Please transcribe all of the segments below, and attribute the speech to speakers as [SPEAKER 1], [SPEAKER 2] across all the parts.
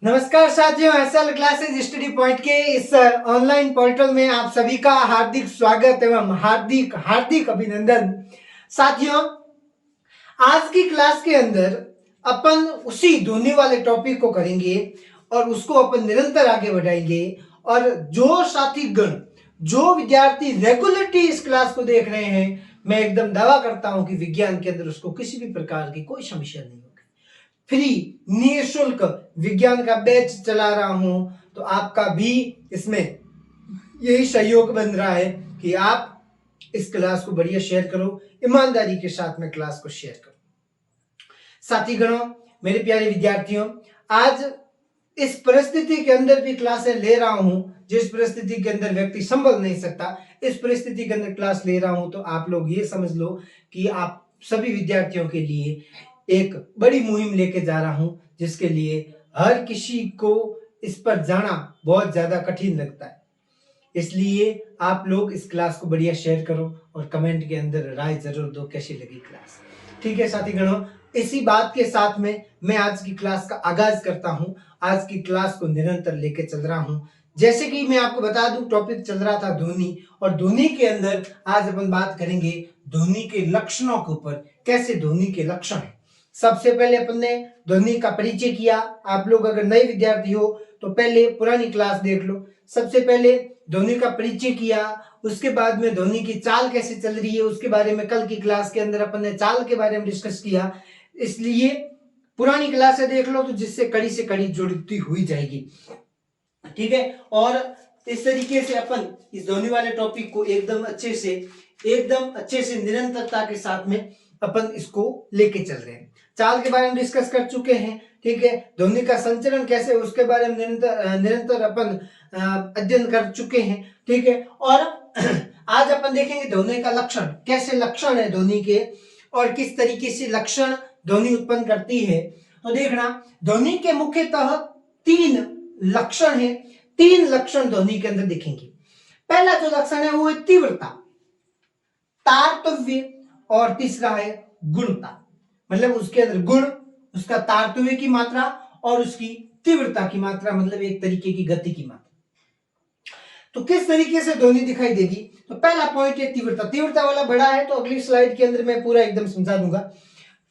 [SPEAKER 1] नमस्कार साथियों, SL classes study point के इस ऑनलाइन पोर्टल में आप सभी का हार्दिक स्वागत एवं हार्दिक हार्दिक अभिनंदन। साथियों, आज की क्लास के अंदर अपन उसी धोनी वाले टॉपिक को करेंगे और उसको अपन निरंतर आगे बढ़ाएंगे। और जो साथी गण, जो विद्यार्थी रेगुलरली इस क्लास को देख रहे हैं, मैं एकदम दावा करता हूं कि विज्ञान के अंदर उसको किसी भी प्रकार की कोई समस्या नहीं होगी। फ्री निःशुल्क विज्ञान का बैच चला रहा हूं, तो आपका भी इसमें यही सहयोग बन रहा है कि आप इस क्लास को बढ़िया शेयर करो, ईमानदारी के साथ में क्लास को शेयर करो। साथी गणों, मेरे प्यारे विद्यार्थियों, आज इस परिस्थिति के अंदर भी क्लासें ले रहा हूं, जिस परिस्थिति के अंदर व्यक्ति संभल नहीं सकता, इस परिस्थिति के अंदर क्लास ले रहा हूं, तो आप लोग ये समझ लो कि आप सभी विद्यार्थियों के लिए एक बड़ी मुहिम लेके जा रहा हूं, जिसके लिए हर किसी को इस पर जाना बहुत ज्यादा कठिन लगता है। इसलिए आप लोग इस क्लास को बढ़िया शेयर करो और कमेंट के अंदर राय जरूर दो कैसी लगी क्लास। ठीक है साथी गणों, इसी बात के साथ में मैं आज की क्लास का आगाज करता हूं। आज की क्लास को निरंतर लेके चल रहा हूं। जैसे कि मैं आपको बता दूं, टॉपिक चल रहा था ध्वनि, और ध्वनि के अंदर आज अपन बात करेंगे ध्वनि के लक्षणों के ऊपर, कैसे ध्वनि के लक्षण है। सबसे पहले अपन ने ध्वनि का परिचय किया। आप लोग अगर नए विद्यार्थी हो तो पहले पुरानी क्लास देख लो। सबसे पहले ध्वनि का परिचय किया, उसके बाद में ध्वनि की चाल कैसे चल रही है उसके बारे में कल की क्लास के अंदर अपन ने चाल के बारे में डिस्कस किया। इसलिए पुरानी क्लासें देख लो, तो जिससे कड़ी से कड़ी जुड़ती हुई जाएगी। ठीक है, और इस तरीके से अपन इस ध्वनि वाले टॉपिक को एकदम अच्छे से निरंतरता के साथ में अपन इसको लेके चल रहे हैं। चाल के बारे में डिस्कस कर चुके हैं। ठीक है, ध्वनि का संचरण कैसे, उसके बारे में निरंतर अपन अध्ययन कर चुके हैं। ठीक है, और आज अपन देखेंगे ध्वनि का लक्षण, कैसे लक्षण है ध्वनि के और किस तरीके से लक्षण ध्वनि उत्पन्न करती है। तो देखना, ध्वनि के मुख्यतः 3 लक्षण है। 3 लक्षण ध्वनि के अंदर दिखेंगे। पहला जो लक्षण है वो है तीव्रता, तारतव्य, और तीसरा है गुणता। मतलब उसके अंदर गुण, उसका तारतव्य की मात्रा और उसकी तीव्रता की मात्रा, मतलब एक तरीके की गति की मात्रा। तो किस तरीके से ध्वनि दिखाई देगी, तो पहला पॉइंट है तीव्रता। तीव्रता वाला बड़ा है, तो अगली स्लाइड के अंदर मैं पूरा एकदम समझा दूंगा।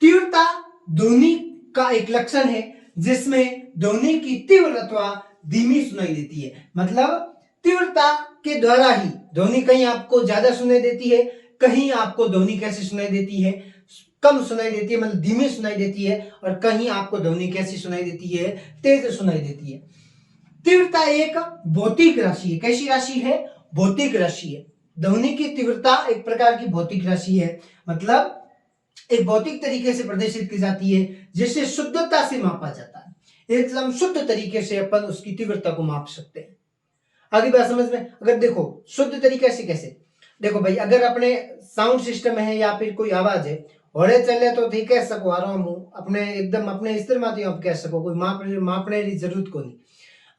[SPEAKER 1] तीव्रता ध्वनि का एक लक्षण है जिसमें ध्वनि की तीव्र अथवा धीमी सुनाई देती है। मतलब तीव्रता के द्वारा ही ध्वनि कहीं आपको ज्यादा सुनाई देती है, कहीं आपको ध्वनि कैसे सुनाई देती है, कम सुनाई देती है, मतलब धीमी सुनाई देती है, और कहीं आपको ध्वनि कैसी सुनाई देती है, तेज सुनाई देती है। तीव्रता एक भौतिक राशि है। कैसी राशि है? भौतिक राशि है। ध्वनि की तीव्रता एक प्रकार की भौतिक राशि है, मतलब एक भौतिक तरीके से प्रदर्शित की जाती है, जिसे शुद्धता से मापा जाता है। एकदम शुद्ध तरीके से अपन उसकी तीव्रता को माप सकते हैं। आगे बात समझ में, अगर देखो शुद्ध तरीके से कैसे, देखो भाई, अगर अपने साउंड सिस्टम है या फिर कोई आवाज है, होड़े चले तो ठीक कह सको आराम हो, अपने एकदम अपने स्तर माती आप कह सको, कोई मापने की जरूरत को नहीं।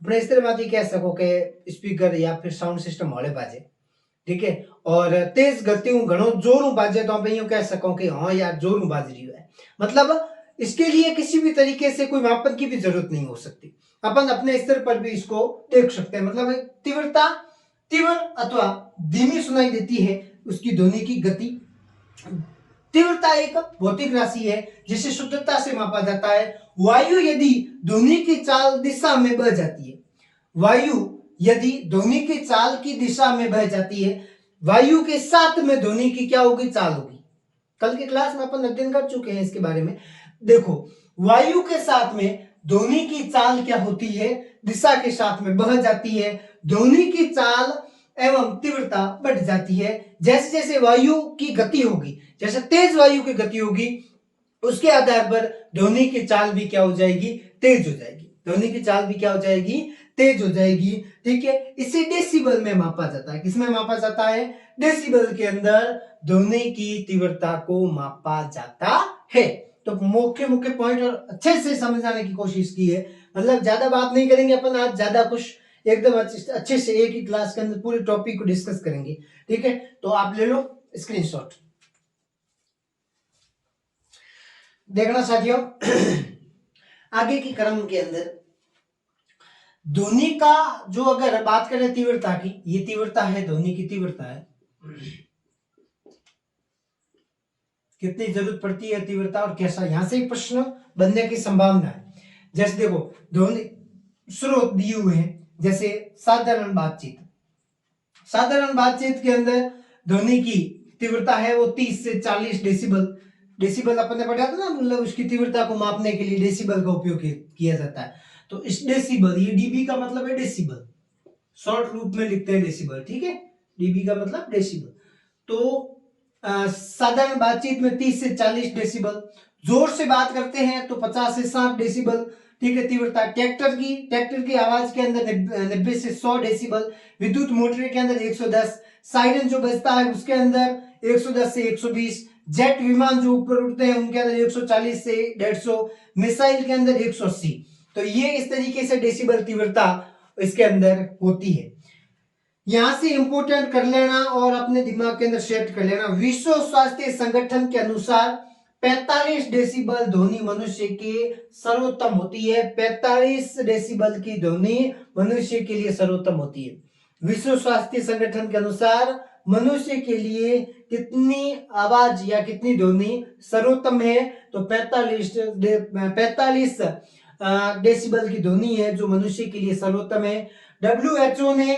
[SPEAKER 1] अपने स्तर माती कह सको कि स्पीकर या फिर साउंड सिस्टम होड़े बाजे। ठीक है, और तेज गति घणो जोर बाजे तो आप यूं कह सको कि हाँ यार जोर बाज रही है। मतलब इसके लिए किसी भी तरीके से कोई मापन की भी जरूरत नहीं हो सकती। अपन अपने स्तर पर भी इसको देख सकते हैं। मतलब तीव्रता तीव्र अथवा धीमी सुनाई देती है, उसकी ध्वनि की गति। तीव्रता एक भौतिक राशि है जिसे शुद्धता से मापा जाता है। वायु यदि ध्वनि की चाल दिशा में बह जाती है, वायु यदि ध्वनि की चाल की दिशा में बह जाती है, वायु के साथ में ध्वनि की क्या होगी? चाल होगी। कल की क्लास में अपन अध्ययन कर चुके हैं इसके बारे में। देखो, वायु के साथ में ध्वनि की चाल क्या होती है? दिशा के साथ में बह जाती है। ध्वनि की चाल एवं तीव्रता बढ़ जाती है। जैसे जैसे वायु की गति होगी, जैसे तेज वायु की गति होगी, उसके आधार पर ध्वनि की चाल भी क्या हो जाएगी? तेज हो जाएगी। ध्वनि की चाल भी क्या हो जाएगी? तेज हो जाएगी। ठीक है, इसे डेसिबल में मापा जाता है। किसमें मापा जाता है? डेसिबल के अंदर ध्वनि की तीव्रता को मापा जाता है। तो मुख्य मुख्य पॉइंट और अच्छे से समझाने की कोशिश की है। मतलब ज्यादा बात नहीं करेंगे अपन आज, ज्यादा कुछ एकदम अच्छे से एक ही क्लास के अंदर पूरे टॉपिक को डिस्कस करेंगे। ठीक है, तो आप ले लो स्क्रीनशॉट। देखना साथियों, आगे की क्रम के अंदर ध्वनि का जो अगर बात करें तीव्रता की, ये तीव्रता है, ध्वनि की तीव्रता है, कितनी जरूरत पड़ती है तीव्रता और कैसा, यहां से एक प्रश्न बनने की संभावना है। जैसे देखो ध्वनि स्रोत दिए हुए हैं, जैसे साधारण बातचीत, साधारण बातचीत के अंदर ध्वनि की तीव्रता है वो 30 से 40 डेसिबल, डेसिबल अपन ने पढ़ा था ना, मतलब उसकी तीव्रता को मापने के लिए डेसिबल का उपयोग किया जाता है। तो इस डेसिबल, ये डीबी का मतलब है डेसिबल, शॉर्ट रूप में लिखते हैं डेसिबल, ठीक है, डीबी का मतलब डेसिबल। तो साधारण बातचीत में 30 से 40 डेसिबल, जोर से बात करते हैं तो 50 से 60 डेसिबल, ठीक है तीव्रता। ट्रैक्टर की आवाज के अंदर 90 से 100 डेसिबल, विद्युत मोटर के अंदर 110, सायरन जो बजता है उसके अंदर 110 से 120, जेट विमान जो ऊपर उड़ते हैं उनके अंदर 140 से 150, मिसाइल के अंदर 180। तो ये इस तरीके से डेसिबल तीव्रता इसके अंदर होती है। यहां से इंपोर्टेंट कर लेना और अपने दिमाग के अंदर सेट कर लेना, विश्व स्वास्थ्य संगठन के अनुसार 45 डेसिबल ध्वनि मनुष्य के सर्वोत्तम होती है। 45 डेसिबल की ध्वनि मनुष्य के लिए सर्वोत्तम होती है। विश्व स्वास्थ्य संगठन के अनुसार मनुष्य के लिए कितनी आवाज या कितनी ध्वनि सर्वोत्तम है, तो 45 डेसिबल की ध्वनि है जो मनुष्य के लिए सर्वोत्तम है। WHO ने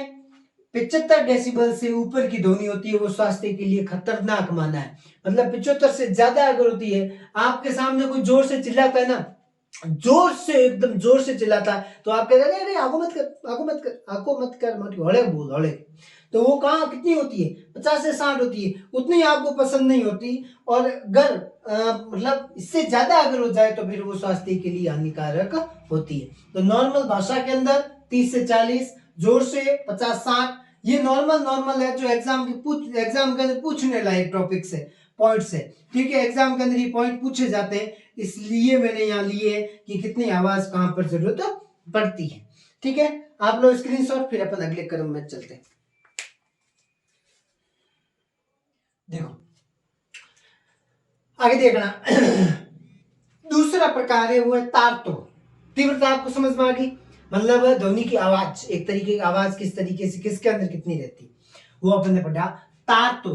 [SPEAKER 1] 75 डेसिबल से ऊपर की ध्वनि होती है वो स्वास्थ्य के लिए खतरनाक माना है। मतलब 75 से ज्यादा अगर होती है, आपके सामने कोई जोर से चिल्लाता है ना, जोर से एकदम जोर से चिल्लाता है, तो आप कहते हैं अरे आगो मत कर, आगो मत कर, आगो मत कर, मत हड़े बोल हड़े, तो वो कहाँ कितनी होती है, 50 से 60 होती है, उतनी आपको पसंद नहीं होती। और अगर मतलब इससे ज्यादा अगर हो जाए तो फिर वो स्वास्थ्य के लिए हानिकारक होती है। तो नॉर्मल भाषा के अंदर 30 से 40, जोर से 50-60, ये नॉर्मल है जो एग्जाम के अंदर पूछने लायक टॉपिक से, पॉइंट से, ठीक है, एग्जाम के अंदर ये पॉइंट पूछे जाते हैं, इसलिए मैंने यहाँ लिए कि कितनी आवाज कहां पर जरूरत पड़ती है। ठीक है, आप लोग स्क्रीनशॉट, फिर अपन अगले क्रम में चलते हैं। देखो आगे देखना दूसरा प्रकार है वो है तारतो। तीव्रता आपको समझ में आ गई, मतलब ध्वनि की आवाज, एक तरीके की आवाज किस तरीके से किसके अंदर कितनी रहती, वो अपन ने पढ़ा। तारतो,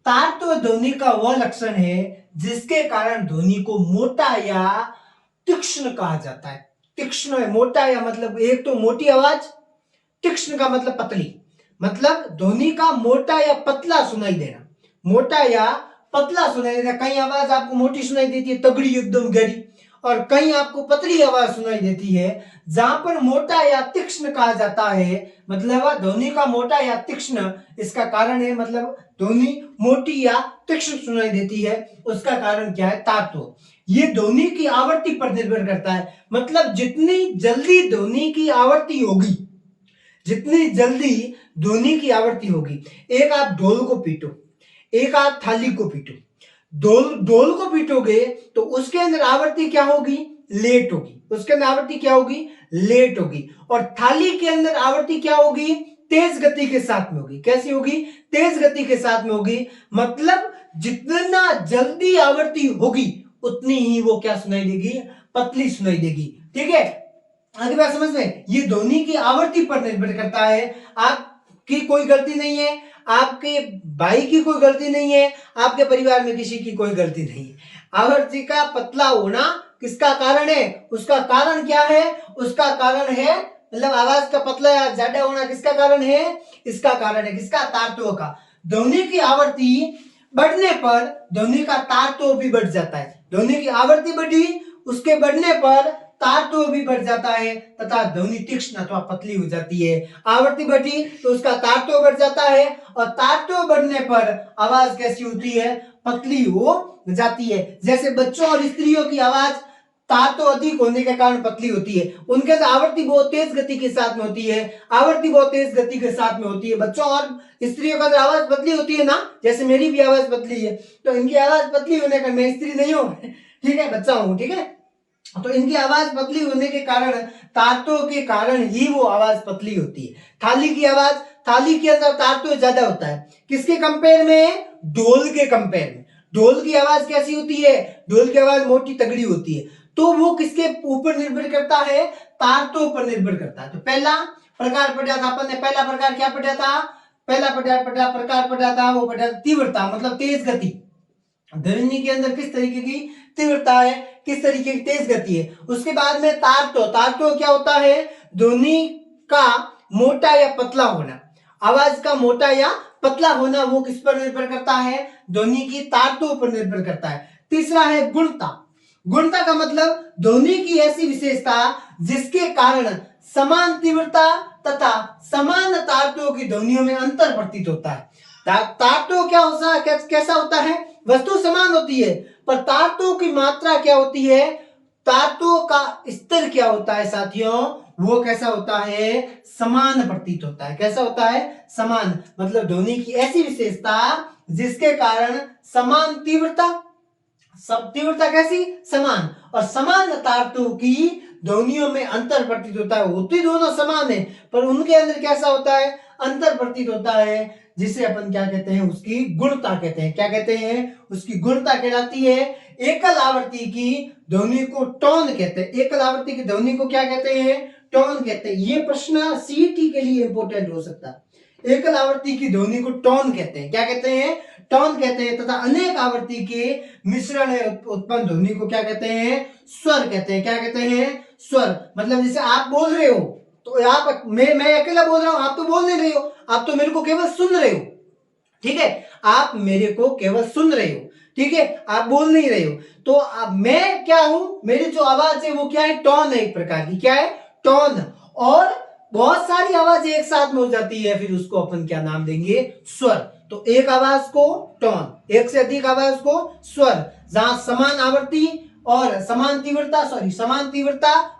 [SPEAKER 1] तारतो ध्वनि का वह लक्षण है जिसके कारण ध्वनि को मोटा या तीक्ष्ण कहा जाता है। तीक्ष्ण है, मोटा या मतलब एक तो मोटी आवाज, तीक्ष्ण का मतलब पतली, मतलब ध्वनि का मोटा या पतला सुनाई देना, मोटा या पतला सुनाई देना। कई आवाज आपको मोटी सुनाई देती है, तगड़ी एकदम गहरी, और कहीं आपको पतली आवाज सुनाई देती है। जहां पर मोटा या तीक्ष्ण कहा जाता है, मतलब ध्वनि का मोटा या तीक्ष्ण, इसका कारण है मतलब ध्वनि मोटी या तीक्ष्ण सुनाई देती है, उसका कारण क्या है, तातो। ये ध्वनि की आवृत्ति पर निर्भर करता है, मतलब जितनी जल्दी ध्वनि की आवृत्ति होगी, जितनी जल्दी ध्वनि की आवृत्ति होगी, एक आप ढोल को पीटो, एक आप थाली को पीटो, ढोल को पीटोगे तो उसके अंदर आवृत्ति क्या होगी, लेट होगी, उसके अंदर आवृत्ति क्या होगी, लेट होगी। और थाली के अंदर आवृत्ति क्या होगी, तेज गति के साथ में होगी। कैसी होगी, तेज गति के साथ में होगी, मतलब जितना जल्दी आवृत्ति होगी उतनी ही वो क्या सुनाई देगी, पतली सुनाई देगी। ठीक है, आगे बात समझ में, ये ध्वनि की आवृत्ति पर निर्भर करता है। आपकी कोई गलती नहीं है, आपके भाई की कोई गलती नहीं है, आपके परिवार में किसी की कोई गलती नहीं है। आवृत्ति का पतला होना किसका कारण है, उसका कारण क्या है, उसका कारण है मतलब आवाज का पतला या ज्यादा होना किसका कारण है, इसका कारण है किसका, तारतों का। ध्वनि की आवृत्ति बढ़ने पर ध्वनि का तारतों भी बढ़ जाता है। ध्वनि की आवृत्ति बढ़ी, उसके बढ़ने पर तारतों भी बढ़ जाता है तथा ध्वनि तीक्ष्ण अथवा पतली हो जाती है। आवृत्ति बढ़ी तो उसका तारतों बढ़ जाता है, और तारतों बढ़ने पर आवाज कैसी होती है, पतली हो जाती है। जैसे बच्चों और स्त्रियों की आवाज तारतों अधिक होने के कारण पतली होती है, उनके आवृत्ति बहुत तेज गति के साथ में होती है, आवृत्ति बहुत तेज गति के साथ में होती है। बच्चों और स्त्रियों का आवाज पतली होती है ना, जैसे मेरी भी आवाज पतली है, तो इनकी आवाज पतली होने का, मैं स्त्री नहीं हूं, ठीक है, बच्चा हूं, ठीक है, तो इनकी आवाज पतली होने के कारण, तारतों के कारण ही वो आवाज पतली होती है। थाली की आवाज, थाली के अंदर तारतों ज्यादा होता है, किसके कंपेयर में, ढोल के कंपेयर में। ढोल की आवाज कैसी होती है, ढोल की आवाज मोटी तगड़ी होती है, तो वो किसके ऊपर निर्भर करता है, तारतों पर निर्भर करता है। तो पहला प्रकार पढ़ा था अपन ने, पहला प्रकार क्या पढ़ा था, पहला प्रकार पढ़ा था वो पढ़ा था तीव्रता, मतलब तेज गति। ध्वनि के अंदर किस तरीके की तीव्रता है, किस तरीके की तेज गति है। उसके बाद में तारतो क्या होता है, ध्वनि का मोटा या पतला होना, आवाज का मोटा या पतला होना, वो किस पर निर्भर करता है, ध्वनि की तारतों पर निर्भर करता है। तीसरा है गुणता। गुणता का मतलब ध्वनि की ऐसी विशेषता जिसके कारण समान तीव्रता तथा समान तारतों की ध्वनियों में अंतर प्रतीत होता है। तारतों क्या होता है, कैसा होता है, वस्तु समान होती है पर तारतों की मात्रा क्या होती है, तारतों का स्तर क्या होता है साथियों, वो कैसा होता है, समान प्रतीत होता है। कैसा होता है, समान, मतलब ध्वनि की ऐसी विशेषता जिसके कारण समान तीव्रता, सब तीव्रता कैसी, समान, और समान तारतों की ध्वनियों में अंतर प्रतीत होता है। होती दोनों समान है पर उनके अंदर कैसा होता है, अंतर प्रतीत होता है, जिसे अपन क्या कहते हैं, उसकी गुणता कहते हैं। क्या कहते हैं, उसकी गुणता कहलाती है। एकल आवृत्ति की ध्वनि को टोन कहते हैं। एकल आवृत्ति की ध्वनि को क्या कहते हैं, टोन कहते हैं। ये प्रश्न सीईटी के लिए इंपॉर्टेंट हो सकता है। एकल आवृत्ति की ध्वनि को टोन कहते हैं। क्या कहते हैं, टोन कहते हैं। तथा अनेक आवृत्ति के मिश्रण उत्पन्न ध्वनि को क्या कहते हैं, स्वर कहते हैं। क्या कहते हैं, स्वर। मतलब जैसे आप बोल रहे हो तो आप, मैं अकेला बोल रहा हूं, आप तो बोल नहीं रहे हो, आप तो मेरे को केवल सुन रहे हो, ठीक है, आप मेरे को केवल सुन रहे हो, ठीक है, आप बोल नहीं रहे हो। तो अब मैं क्या हूं, मेरी जो आवाज है वो क्या है, टोन है, एक प्रकार की क्या है, टोन। और बहुत सारी आवाज एक साथ में हो जाती है, फिर उसको अपन क्या नाम देंगे, स्वर। तो एक आवाज को टोन, एक से अधिक आवाज को स्वर। जहां समान आवृत्ति और समान तीव्रता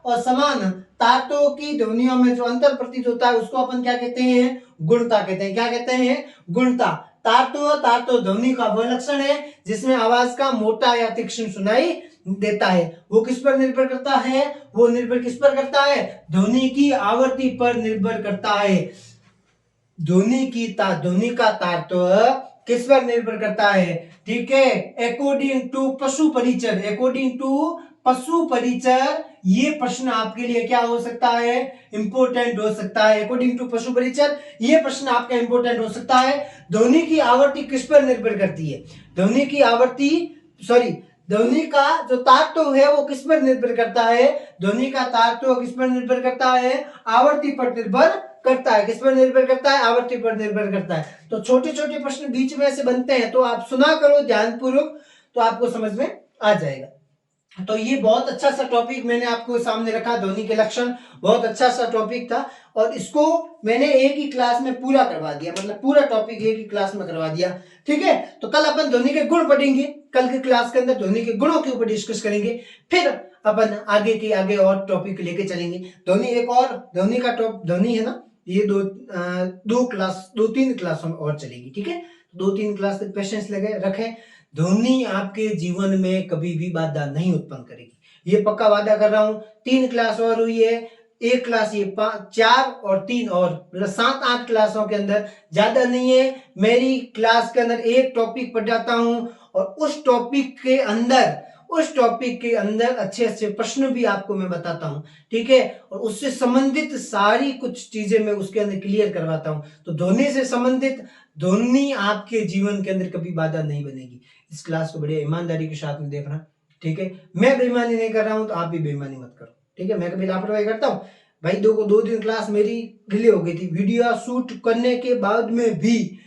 [SPEAKER 1] और समान तारतों की ध्वनियों में जो अंतर प्रतीत होता है उसको अपन क्या कहते हैं, गुणता कहते हैं। क्या कहते हैं, गुणता। तारतो ध्वनि का वह लक्षण है जिसमें आवाज का मोटा या तीक्ष्ण सुनाई देता है। वो किस पर निर्भर करता है, वो निर्भर किस पर करता है, ध्वनि की आवृत्ति पर निर्भर करता है। ध्वनि का तारत्व किस पर निर्भर करता है, ठीक है, अकॉर्डिंग टू पशु परिचर। ये प्रश्न आपके लिए क्या हो सकता है, इंपोर्टेंट हो सकता है। अकॉर्डिंग टू पशु परिचर ये प्रश्न आपका इंपोर्टेंट हो सकता है। ध्वनि की आवृत्ति किस पर निर्भर करती है, ध्वनि का जो तारत्व है वो किस पर निर्भर करता है, ध्वनि का तारत्व किस पर निर्भर करता है, आवृत्ति पर निर्भर करता है। किस पर निर्भर करता है, आवृत्ति पर निर्भर करता है। तो छोटे छोटे प्रश्न बीच में से बनते हैं, तो आप सुना करो ध्यानपूर्वक, तो आपको समझ में आ जाएगा। तो ये बहुत अच्छा सा टॉपिक मैंने आपको सामने रखा, ध्वनि के लक्षण, बहुत अच्छा सा टॉपिक था और इसको मैंने एक ही क्लास में पूरा करवा दिया, मतलब पूरा टॉपिक एक ही क्लास में करवा दिया, ठीक है। तो कल अपन ध्वनि के गुण पढ़ेंगे, कल की क्लास के अंदर ध्वनि के गुणों के ऊपर डिस्कस करेंगे, फिर अपन आगे और टॉपिक लेके चलेंगे। ध्वनि एक और ध्वनि है ना, ये दो तीन क्लासों में और चलेगी, ठीक है। 2-3 क्लास तक पेशेंस रखें। ध्वनि आपके जीवन में कभी भी बाधा नहीं उत्पन्न करेगी, ये पक्का वादा कर रहा हूं। 3 क्लास और हुई है, एक क्लास ये 4 और 3 और, मतलब 7-8 क्लासों के अंदर, ज्यादा नहीं है। मेरी क्लास के अंदर एक टॉपिक पढ़ाता हूं और उस टॉपिक के अंदर अच्छे प्रश्न भी आपको मैं बताता हूं, ठीक है, और उससे संबंधित सारी कुछ चीजें मैं उसके अंदर क्लियर करवाता हूं। तो ध्वनि से संबंधित, ध्वनि आपके जीवन के अंदर कभी बाधा नहीं बनेगी। इस क्लास को बड़ी ईमानदारी के साथ में देखना, ठीक है। मैं बेईमानी नहीं कर रहा हूं तो आप भी बेईमानी मत करो, ठीक है। मैं कभी लापरवाही करता हूं भाई, 2 दिन क्लास मेरी डिले हो गई थी, वीडियो शूट करने के बाद में भी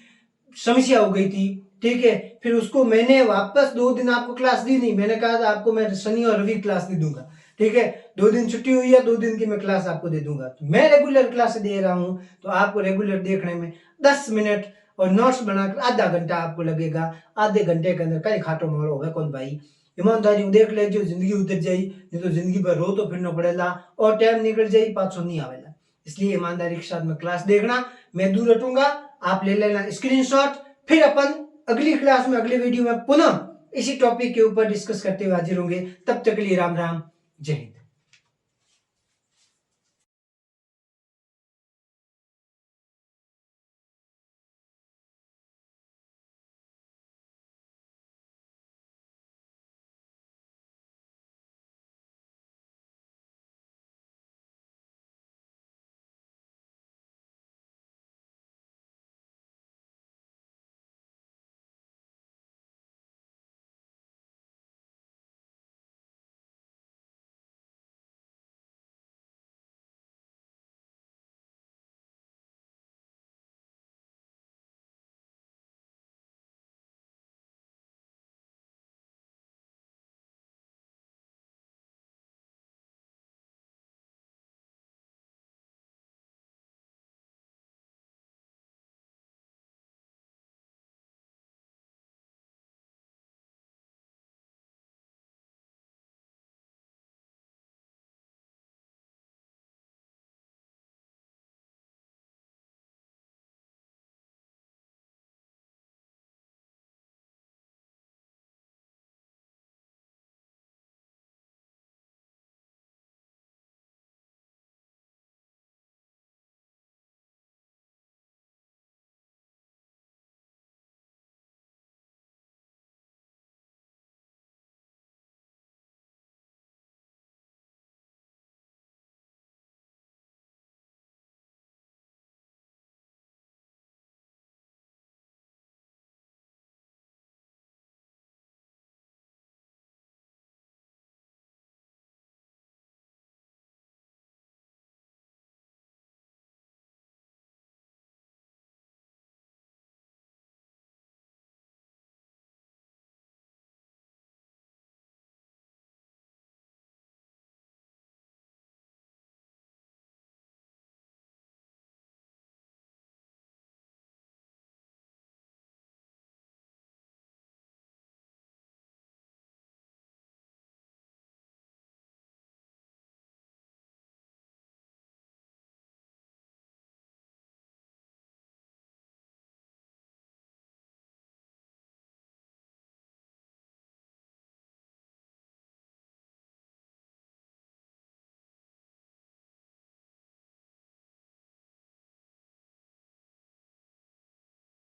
[SPEAKER 1] समस्या हो गई थी, ठीक है। फिर उसको मैंने वापस 2 दिन आपको क्लास दी नहीं, मैंने कहा था आपको मैं शनि और रवि क्लास दे दूंगा, ठीक है। 2 दिन छुट्टी हुई है, 2 दिन की मैं क्लास आपको दे दूंगा। तो मैं रेगुलर क्लास दे रहा हूं, तो आपको रेगुलर देखने में 10 मिनट और नोट्स बनाकर आधा घंटा आपको लगेगा। आधे घंटे के अंदर कहीं खाटो मोड़ो होगा कौन भाई, ईमानदारी देख ले, जो जिंदगी उतर जाई, नहीं तो जिंदगी भर रो तो फिरना पड़ेगा और टाइम निकल जाई, पाछो नहीं आवेला। इसलिए ईमानदारी के साथ में क्लास देखना, मैं दूर हटूंगा, आप ले लेना स्क्रीनशॉट। फिर अपन अगली क्लास में, अगले वीडियो में पुनः इसी टॉपिक के ऊपर डिस्कस करते हुए हाजिर होंगे। तब तक के लिए राम राम, जय हिंद।